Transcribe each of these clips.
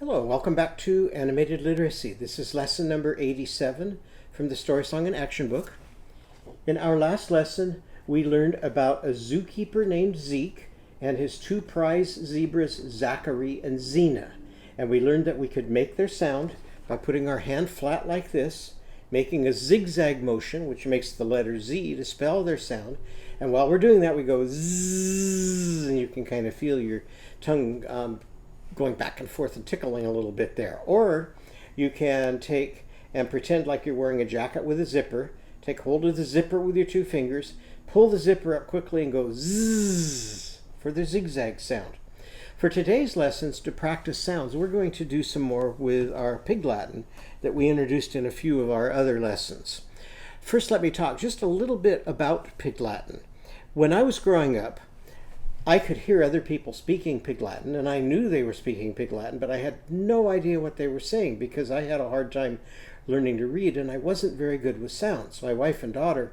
Hello, welcome back to Animated Literacy. This is lesson number 87 from the Story Song and Action Book. In our last lesson, we learned about a zookeeper named Zeke and his two prize zebras, Zackary and Zena. And we learned that we could make their sound by putting our hand flat like this, making a zigzag motion, which makes the letter Z to spell their sound. And while we're doing that, we go zzz, and you can kind of feel your tongue going back and forth and tickling a little bit there. Or you can take and pretend like you're wearing a jacket with a zipper, take hold of the zipper with your two fingers, pull the zipper up quickly and go zzz for the zigzag sound. For today's lessons, to practice sounds, we're going to do some more with our Pig Latin that we introduced in a few of our other lessons. First, let me talk just a little bit about Pig Latin. When I was growing up, I could hear other people speaking Pig Latin, and I knew they were speaking Pig Latin, but I had no idea what they were saying because I had a hard time learning to read, and I wasn't very good with sounds. My wife and daughter,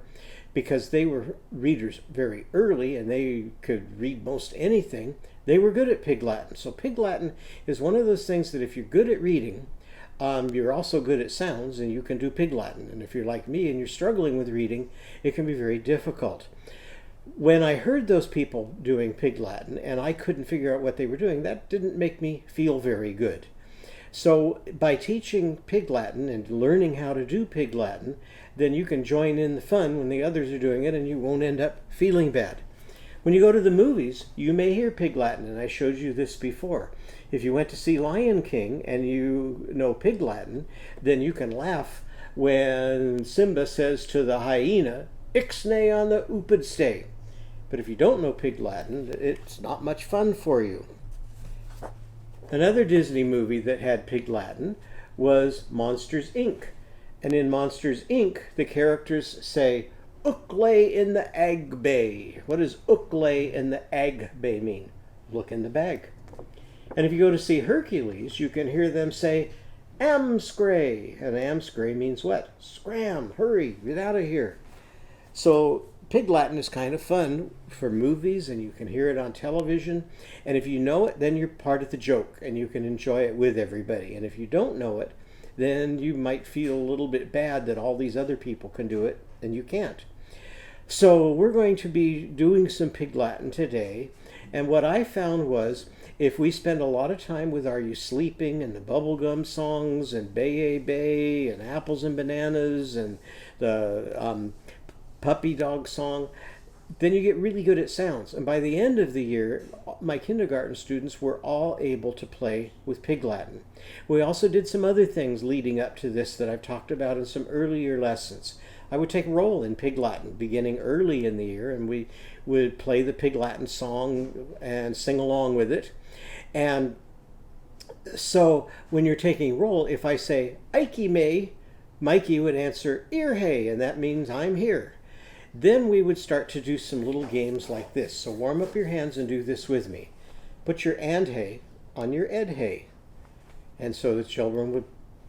because they were readers very early and they could read most anything, they were good at Pig Latin. So Pig Latin is one of those things that if you're good at reading, you're also good at sounds, and you can do Pig Latin. And if you're like me and you're struggling with reading, it can be very difficult. When I heard those people doing Pig Latin and I couldn't figure out what they were doing, that didn't make me feel very good. So by teaching Pig Latin and learning how to do Pig Latin, then you can join in the fun when the others are doing it and you won't end up feeling bad. When you go to the movies, you may hear Pig Latin, and I showed you this before. If you went to see Lion King and you know Pig Latin, then you can laugh when Simba says to the hyena, "Ixnay on the oopid stay." But if you don't know Pig Latin, it's not much fun for you. Another Disney movie that had Pig Latin was Monsters, Inc. And in Monsters, Inc., the characters say, "Ook lay in the egg bay." What does ook lay in the egg bay mean? Look in the bag. And if you go to see Hercules, you can hear them say, "Amscray." And amscray means what? Scram, hurry, get out of here. So Pig Latin is kind of fun for movies, and you can hear it on television. And if you know it, then you're part of the joke, and you can enjoy it with everybody. And if you don't know it, then you might feel a little bit bad that all these other people can do it, and you can't. So we're going to be doing some Pig Latin today. And what I found was, if we spend a lot of time with Are You Sleeping and the bubblegum songs and Bay Bay and Apples and Bananas and the puppy dog song, then you get really good at sounds. And by the end of the year, my kindergarten students were all able to play with Pig Latin. We also did some other things leading up to this that I've talked about in some earlier lessons. I would take roll in Pig Latin beginning early in the year, and we would play the Pig Latin song and sing along with it. And so when you're taking roll, if I say, "Ikey may," Mikey would answer, "Ear hey," and that means I'm here. Then we would start to do some little games like this. So warm up your hands and do this with me. Put your and hey on your ed hey. And so the children would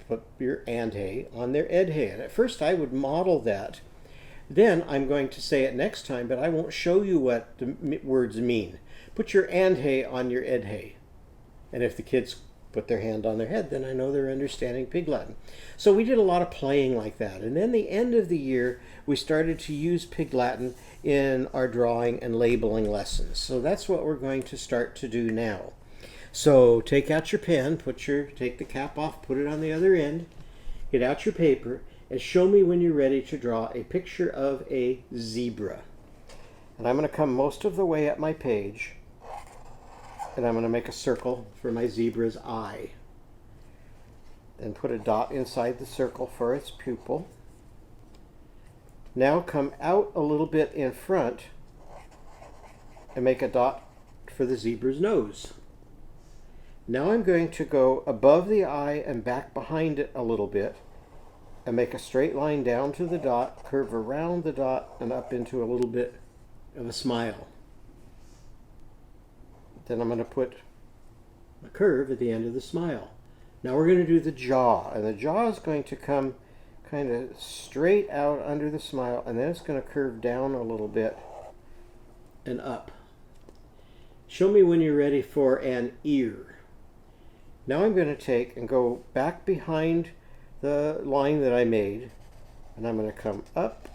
put your and hey on their ed hey. And at first I would model that. Then I'm going to say it next time, but I won't show you what the words mean. Put your and hey on your ed hey. And if the kids put their hand on their head, then I know they're understanding Pig Latin. So we did a lot of playing like that. And then the end of the year, we started to use Pig Latin in our drawing and labeling lessons. So that's what we're going to start to do now. So take out your pen, take the cap off, put it on the other end, get out your paper, and show me when you're ready to draw a picture of a zebra. And I'm going to come most of the way up my page, and I'm going to make a circle for my zebra's eye. Then put a dot inside the circle for its pupil. Now come out a little bit in front and make a dot for the zebra's nose. Now I'm going to go above the eye and back behind it a little bit and make a straight line down to the dot, curve around the dot, and up into a little bit of a smile. Then I'm going to put a curve at the end of the smile. Now we're going to do the jaw, and the jaw is going to come kind of straight out under the smile, and then it's going to curve down a little bit and up. Show me when you're ready for an ear. Now I'm going to take and go back behind the line that I made, and I'm going to come up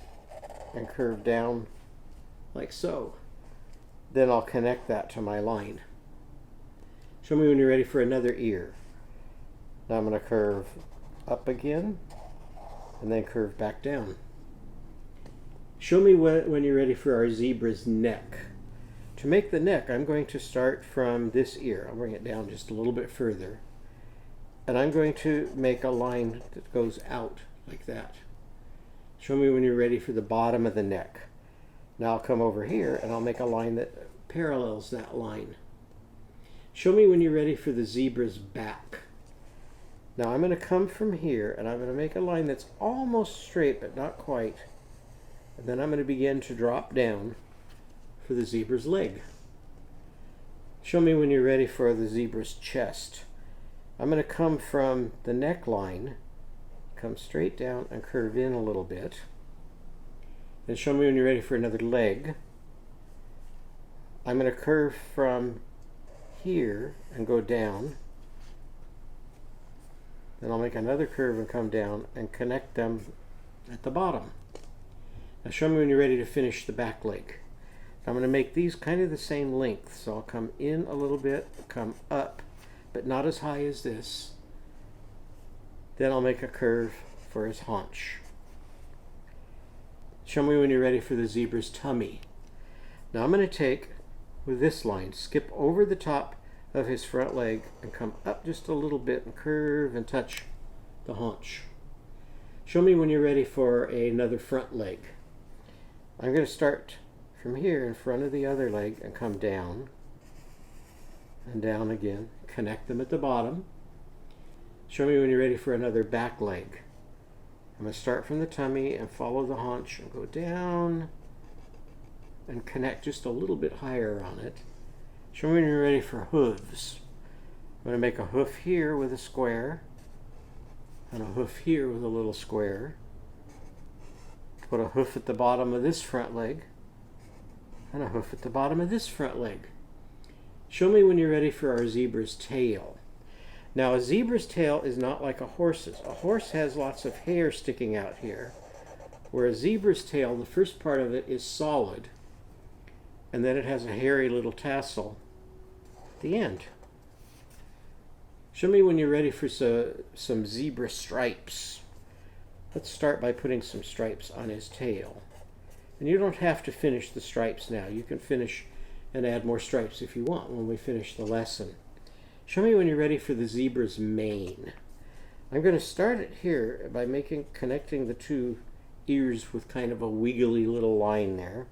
and curve down like so. Then I'll connect that to my line. Show me when you're ready for another ear. Now I'm going to curve up again and then curve back down. Show me when you're ready for our zebra's neck. To make the neck, I'm going to start from this ear. I'll bring it down just a little bit further. And I'm going to make a line that goes out like that. Show me when you're ready for the bottom of the neck. Now I'll come over here and I'll make a line that parallels that line. Show me when you're ready for the zebra's back. Now I'm going to come from here and I'm going to make a line that's almost straight but not quite. And then I'm going to begin to drop down for the zebra's leg. Show me when you're ready for the zebra's chest. I'm going to come from the neckline, come straight down and curve in a little bit. Then show me when you're ready for another leg. I'm going to curve from here and go down. Then I'll make another curve and come down and connect them at the bottom. Now show me when you're ready to finish the back leg. I'm going to make these kind of the same length, so I'll come in a little bit, come up, but not as high as this. Then I'll make a curve for his haunch. Show me when you're ready for the zebra's tummy. Now I'm going to take, with this line, skip over the top of his front leg and come up just a little bit and curve and touch the haunch. Show me when you're ready for another front leg. I'm going to start from here in front of the other leg and come down and down again. Connect them at the bottom. Show me when you're ready for another back leg. I'm going to start from the tummy and follow the haunch and go down and connect just a little bit higher on it. Show me when you're ready for hooves. I'm going to make a hoof here with a square and a hoof here with a little square. Put a hoof at the bottom of this front leg and a hoof at the bottom of this front leg. Show me when you're ready for our zebra's tail. Now a zebra's tail is not like a horse's. A horse has lots of hair sticking out here, where a zebra's tail, the first part of it is solid, and then it has a hairy little tassel at the end. Show me when you're ready for some zebra stripes. Let's start by putting some stripes on his tail. And you don't have to finish the stripes now. You can finish and add more stripes if you want when we finish the lesson. Show me when you're ready for the zebra's mane. I'm going to start it here by connecting the two ears with kind of a wiggly little line there.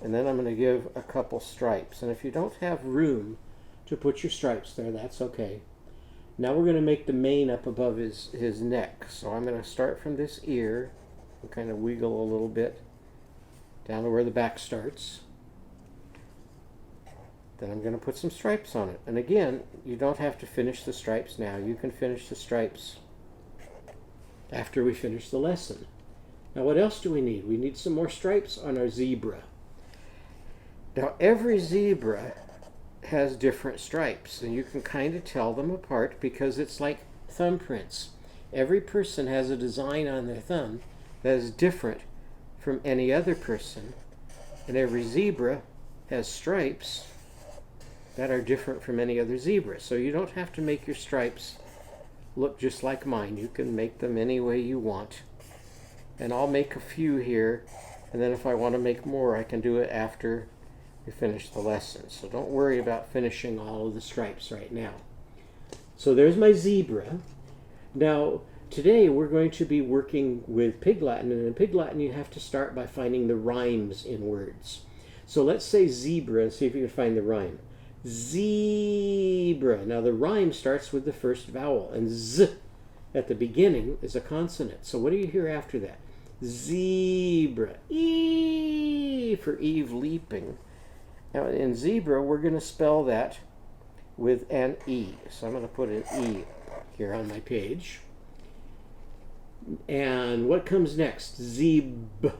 And then I'm going to give a couple stripes. And if you don't have room to put your stripes there, that's okay. Now we're going to make the mane up above his neck. So I'm going to start from this ear and kind of wiggle a little bit down to where the back starts. Then I'm going to put some stripes on it. And again, you don't have to finish the stripes now. You can finish the stripes after we finish the lesson. Now what else do we need? We need some more stripes on our zebra. Now every zebra has different stripes, and you can kind of tell them apart because it's like thumbprints. Every person has a design on their thumb that is different from any other person, and every zebra has stripes that are different from any other zebra. So you don't have to make your stripes look just like mine. You can make them any way you want. And I'll make a few here, and then if I want to make more, I can do it after we finish the lesson. So don't worry about finishing all of the stripes right now. So there's my zebra. Now, today we're going to be working with Pig Latin, and in Pig Latin you have to start by finding the rhymes in words. So let's say zebra and see if you can find the rhyme. Zebra. Now the rhyme starts with the first vowel, and z at the beginning is a consonant. So what do you hear after that? Zebra. E for Eve leaping. Now in zebra we're going to spell that with an E. So I'm going to put an E here on my page. And what comes next? Zebra.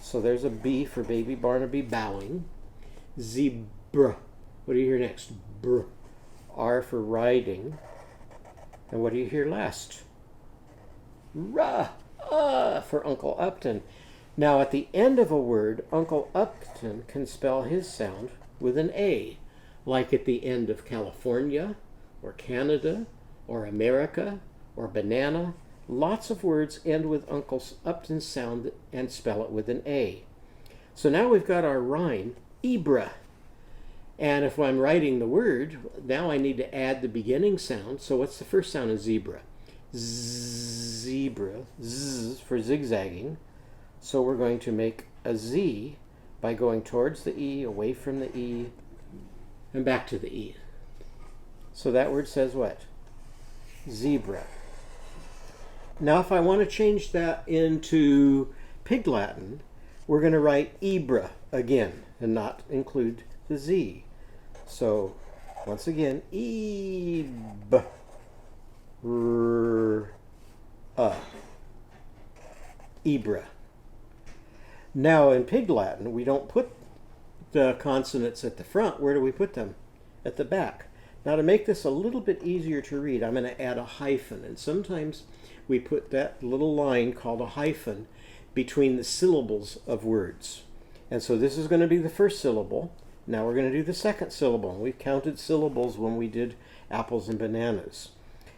So there's a B for baby Barnaby bowing. Zebra. What do you hear next? Br. R for riding. And what do you hear last? Ra. For Uncle Upton. Now at the end of a word, Uncle Upton can spell his sound with an A, like at the end of California, or Canada, or America, or banana. Lots of words end with Uncle Upton's sound and spell it with an A. So now we've got our rhyme, Ibra. And if I'm writing the word, now I need to add the beginning sound. So what's the first sound in zebra? Zebra, Z for zigzagging. So we're going to make a Z by going towards the E, away from the E, and back to the E. So that word says what? Zebra. Now if I want to change that into Pig Latin, we're going to write Ibra again and not include the Z. So once again, Ibra. Ibra. Now in Pig Latin, we don't put the consonants at the front. Where do we put them? At the back. Now to make this a little bit easier to read, I'm going to add a hyphen. And sometimes we put that little line called a hyphen between the syllables of words. And so this is going to be the first syllable. Now we're going to do the second syllable. We've counted syllables when we did apples and bananas.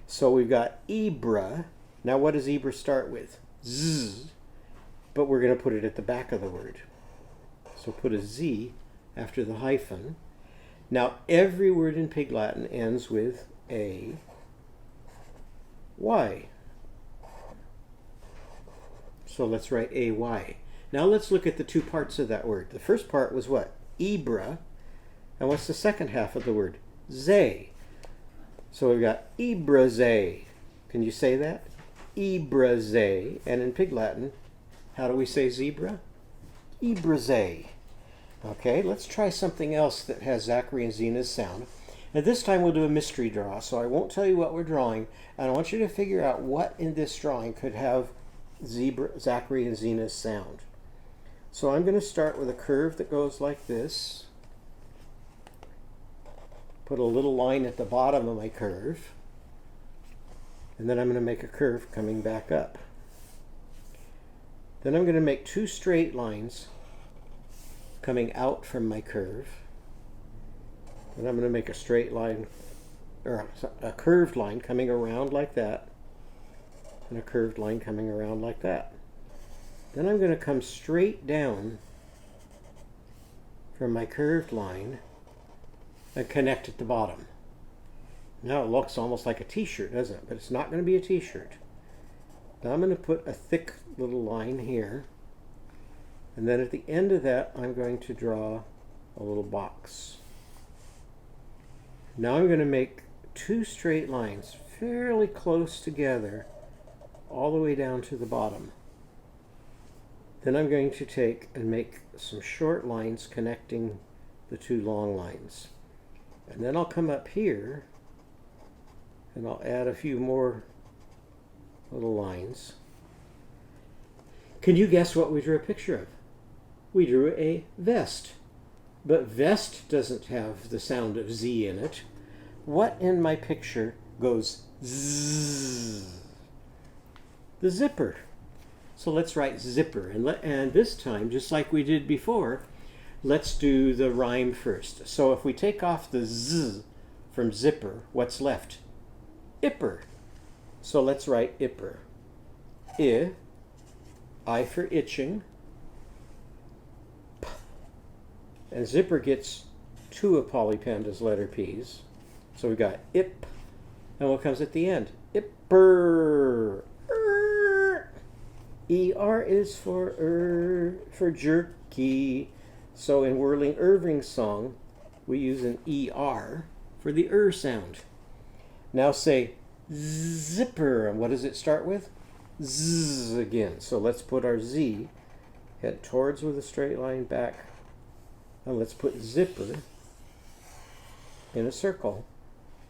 So we've got Ibra. Now what does Ibra start with? Z. But we're going to put it at the back of the word. So put a Z after the hyphen. Now every word in Pig Latin ends with A, Y. So let's write A-Y. Now let's look at the two parts of that word. The first part was what? Ibra. And what's the second half of the word? Zay. So we've got Ibraze. Can you say that? Ibraze. And in Pig Latin, how do we say zebra? Ibraze. Okay, let's try something else that has Zackary and Zena's sound. And this time we'll do a mystery draw. So I won't tell you what we're drawing. And I want you to figure out what in this drawing could have Zackary and Zena's sound. So I'm going to start with a curve that goes like this. Put a little line at the bottom of my curve. And then I'm going to make a curve coming back up. Then I'm going to make two straight lines coming out from my curve. And I'm going to make a straight line, or a curved line coming around like that. And a curved line coming around like that. Then I'm going to come straight down from my curved line and connect at the bottom. Now it looks almost like a t-shirt, doesn't it? But it's not going to be a t-shirt. Now I'm going to put a thick little line here. And then at the end of that, I'm going to draw a little box. Now I'm going to make two straight lines fairly close together all the way down to the bottom. Then I'm going to take and make some short lines connecting the two long lines. And then I'll come up here and I'll add a few more little lines. Can you guess what we drew a picture of? We drew a vest. But vest doesn't have the sound of Z in it. What in my picture goes zzz? The zipper. So let's write zipper. And this time, just like we did before, let's do the rhyme first. So if we take off the z from zipper, what's left? Ipper. So let's write ipper. I for itching. P. And zipper gets two of Polly Panda's letter P's. So we got ip. And what comes at the end? Ipper. ER is for jerky. So in Whirling Irving's song, we use an ER for the sound. Now say zipper. And what does it start with? Z again. So let's put our Z, head towards with a straight line back. And let's put zipper in a circle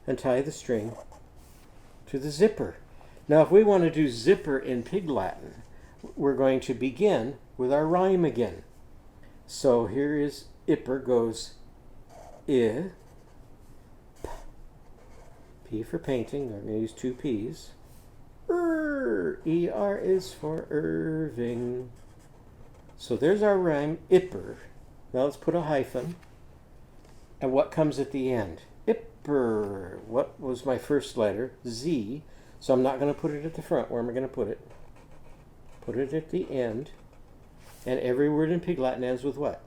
and tie the string to the zipper. Now if we want to do zipper in Pig Latin, we're going to begin with our rhyme again. So here is ipper goes I, P for painting. I'm going to use two P's. ER is for Irving. So there's our rhyme, ipper. Now let's put a hyphen. And what comes at the end? Ipper. What was my first letter? Z. So I'm not going to put it at the front. Where am I going to put it? Put it at the end. And every word in Pig Latin ends with what?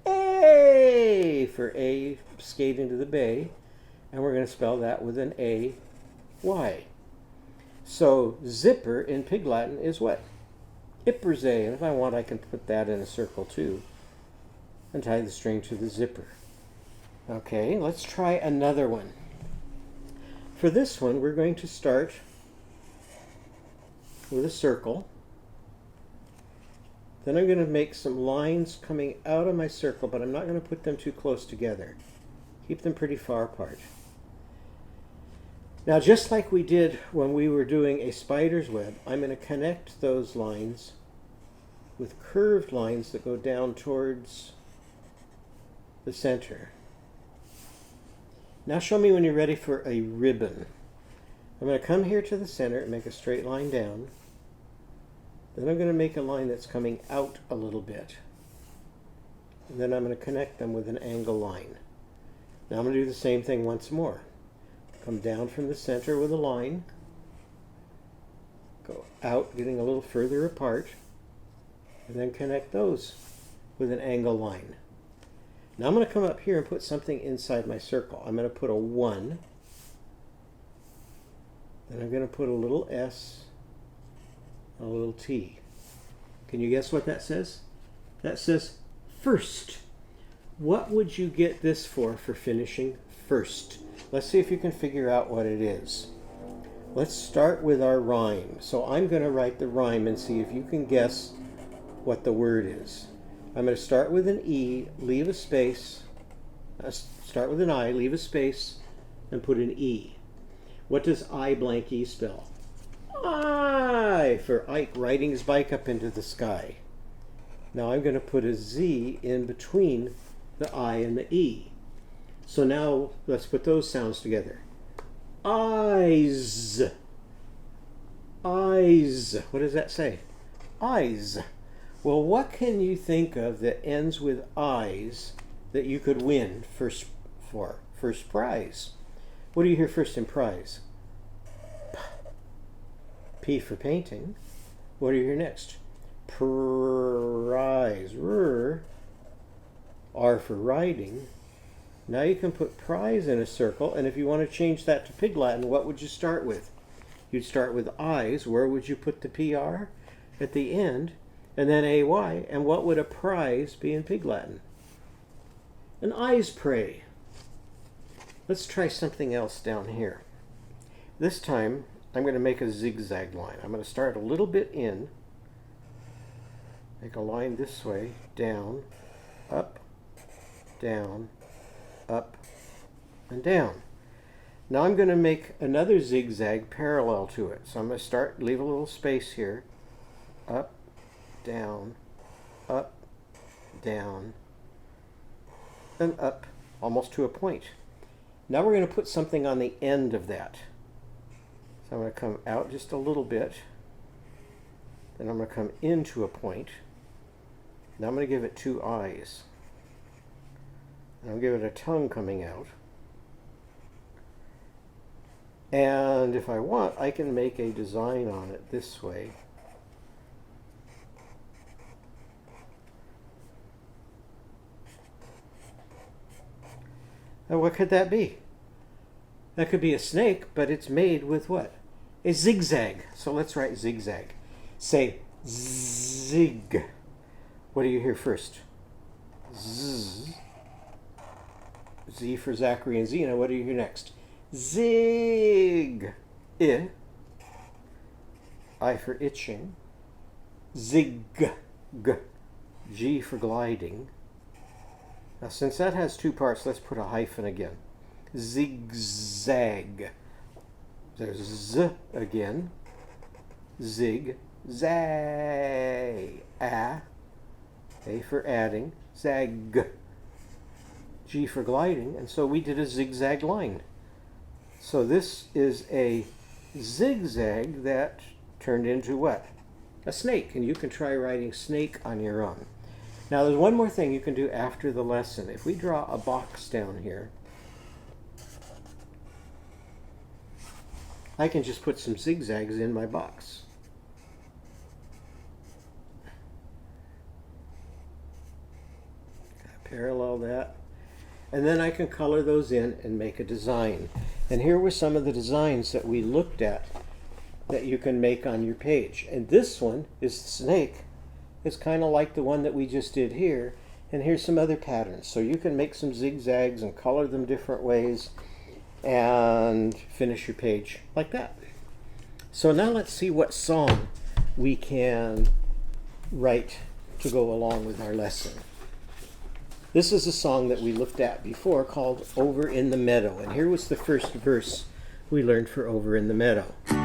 A for A, skate into the bay. And we're going to spell that with an A-Y. So zipper in Pig Latin is what? Ipperze. And if I want, I can put that in a circle too. And tie the string to the zipper. Okay, let's try another one. For this one, we're going to start with a circle. Then I'm going to make some lines coming out of my circle, but I'm not going to put them too close together. Keep them pretty far apart. Now, just like we did when we were doing a spider's web, I'm going to connect those lines with curved lines that go down towards the center. Now show me when you're ready for a ribbon. I'm going to come here to the center and make a straight line down. Then I'm going to make a line that's coming out a little bit. And then I'm going to connect them with an angle line. Now I'm going to do the same thing once more. Come down from the center with a line. Go out, getting a little further apart. And then connect those with an angle line. Now I'm going to come up here and put something inside my circle. I'm going to put a 1. Then I'm going to put a little S and a little T. Can you guess what that says? That says first. What would you get this for finishing first? Let's see if you can figure out what it is. Let's start with our rhyme. So I'm going to write the rhyme and see if you can guess what the word is. I'm going to start with an E, leave a space, start with an I, leave a space, and put an E. What does I blank E spell? I for Ike riding his bike up into the sky. Now I'm going to put a Z in between the I and the E. So now let's put those sounds together. Eyes. Eyes. What does that say? Eyes. Well, what can you think of that ends with eyes that you could win first prize? What do you hear first in prize? P for painting. What do you hear next? Prize. R for riding. Now you can put prize in a circle, and if you want to change that to Pig Latin, what would you start with? You'd start with eyes. Where would you put the PR? At the end. And then AY, and what would a prize be in Pig Latin? An eyes prey. Let's try something else down here. This time, I'm going to make a zigzag line. I'm going to start a little bit in, make a line this way, down, up, and down. Now I'm going to make another zigzag parallel to it. So I'm going to start, leave a little space here, up, down, and up, almost to a point. Now we're going to put something on the end of that. So I'm going to come out just a little bit, then I'm going to come into a point. Now I'm going to give it two eyes. And I'll give it a tongue coming out. And if I want, I can make a design on it this way. Now what could that be? That could be a snake, but it's made with what? A zigzag. So let's write zigzag. Say zig. What do you hear first? Z. Z for Zackary and Zena. What do you hear next? Zig. I for itching. Zig. G for gliding. Now since that has two parts, let's put a hyphen again. Zigzag. There's Z again. Zig. Zag. A for adding. Zag. G for gliding. And so we did a zigzag line. So this is a zigzag that turned into what? A snake. And you can try writing snake on your own. Now there's one more thing you can do after the lesson. If we draw a box down here, I can just put some zigzags in my box. Parallel that. And then I can color those in and make a design. And here were some of the designs that we looked at that you can make on your page. And this one is the snake. It's kind of like the one that we just did here. And here's some other patterns. So you can make some zigzags and color them different ways and finish your page like that. So now let's see what song we can write to go along with our lesson. This is a song that we looked at before called Over in the Meadow. And here was the first verse we learned for Over in the Meadow. Over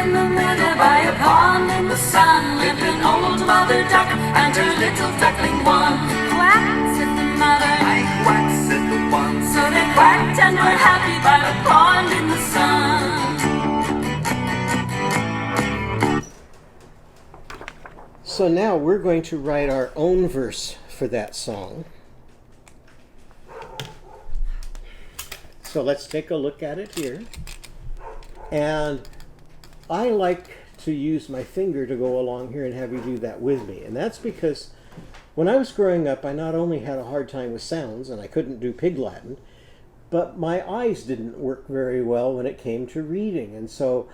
in the meadow by a pond in the sun lived an old mother duck and her little duckling one. Quack, said the mother. I quack, said the one. So they quacked and were happy by the pond in the sun. So now we're going to write our own verse for that song. So let's take a look at it here. And I like to use my finger to go along here and have you do that with me. And that's because when I was growing up, I not only had a hard time with sounds and I couldn't do Pig Latin, but my eyes didn't work very well when it came to reading. And so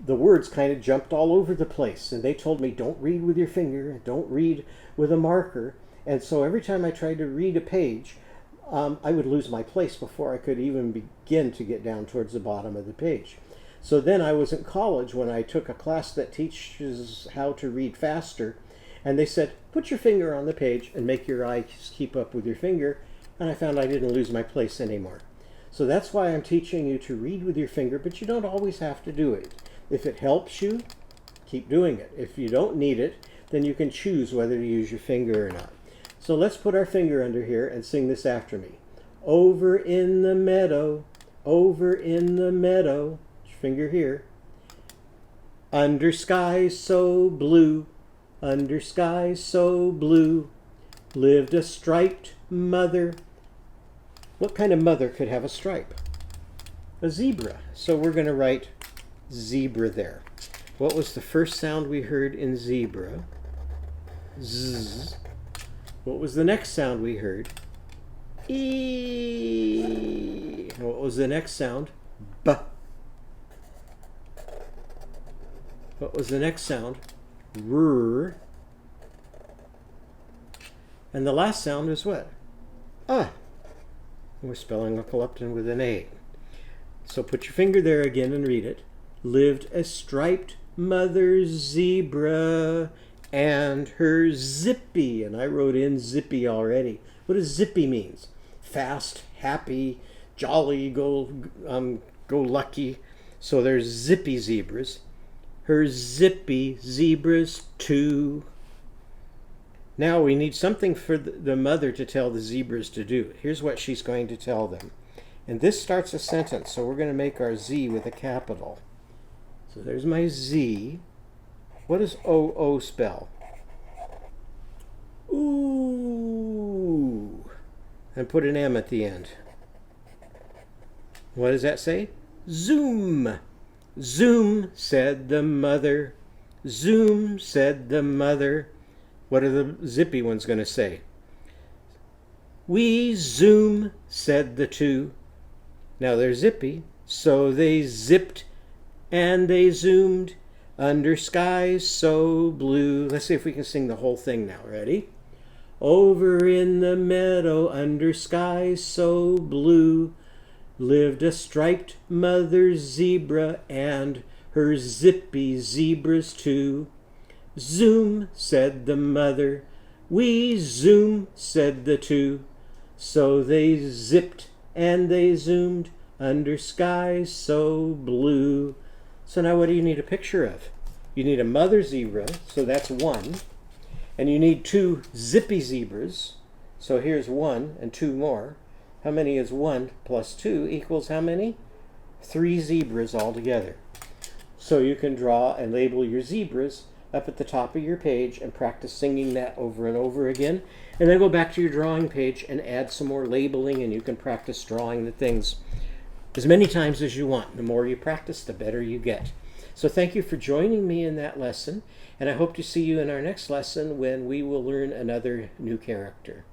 the words kind of jumped all over the place, and they told me, don't read with your finger, don't read with a marker. And so every time I tried to read a page, I would lose my place before I could even begin to get down towards the bottom of the page. So then I was in college when I took a class that teaches how to read faster, and they said, put your finger on the page and make your eyes keep up with your finger, and I found I didn't lose my place anymore. So that's why I'm teaching you to read with your finger, but you don't always have to do it. If it helps you, keep doing it. If you don't need it, then you can choose whether to use your finger or not. So let's put our finger under here and sing this after me. Over in the meadow, over in the meadow, finger here. Under skies so blue, under skies so blue, lived a striped mother. What kind of mother could have a stripe? A zebra. So we're going to write zebra there. What was the first sound we heard in zebra? Z. What was the next sound we heard? E. And what was the next sound? B. What was the next sound? R. And the last sound is what? Ah. We're spelling Uncle Upton with an A. So put your finger there again and read it. Lived a striped mother zebra and her zippy. And I wrote in zippy already. What does zippy means? Fast, happy, jolly, go lucky. So there's zippy zebras. Her zippy zebras too. Now we need something for the mother to tell the zebras to do. Here's what she's going to tell them. And this starts a sentence, so we're going to make our Z with a capital. So there's my Z. What does O-O spell? Ooh. And put an M at the end. What does that say? Zoom. Zoom, said the mother. Zoom, said the mother. What are the zippy ones going to say? We zoom, said the two. Now they're zippy, so they zipped and they zoomed under skies so blue. Let's see if we can sing the whole thing now. Ready? Over in the meadow under skies so blue lived a striped mother zebra and her zippy zebras too. Zoom, said the mother. We zoom, said the two. So they zipped and they zoomed under skies so blue. So now what do you need a picture of? You need a mother zebra, so that's one. And you need 2 zippy zebras. So here's 1 and 2 more. How many is 1 plus 2 equals how many? 3 zebras altogether. So you can draw and label your zebras up at the top of your page and practice singing that over and over again. And then go back to your drawing page and add some more labeling, and you can practice drawing the things as many times as you want. The more you practice, the better you get. So thank you for joining me in that lesson, and I hope to see you in our next lesson when we will learn another new character.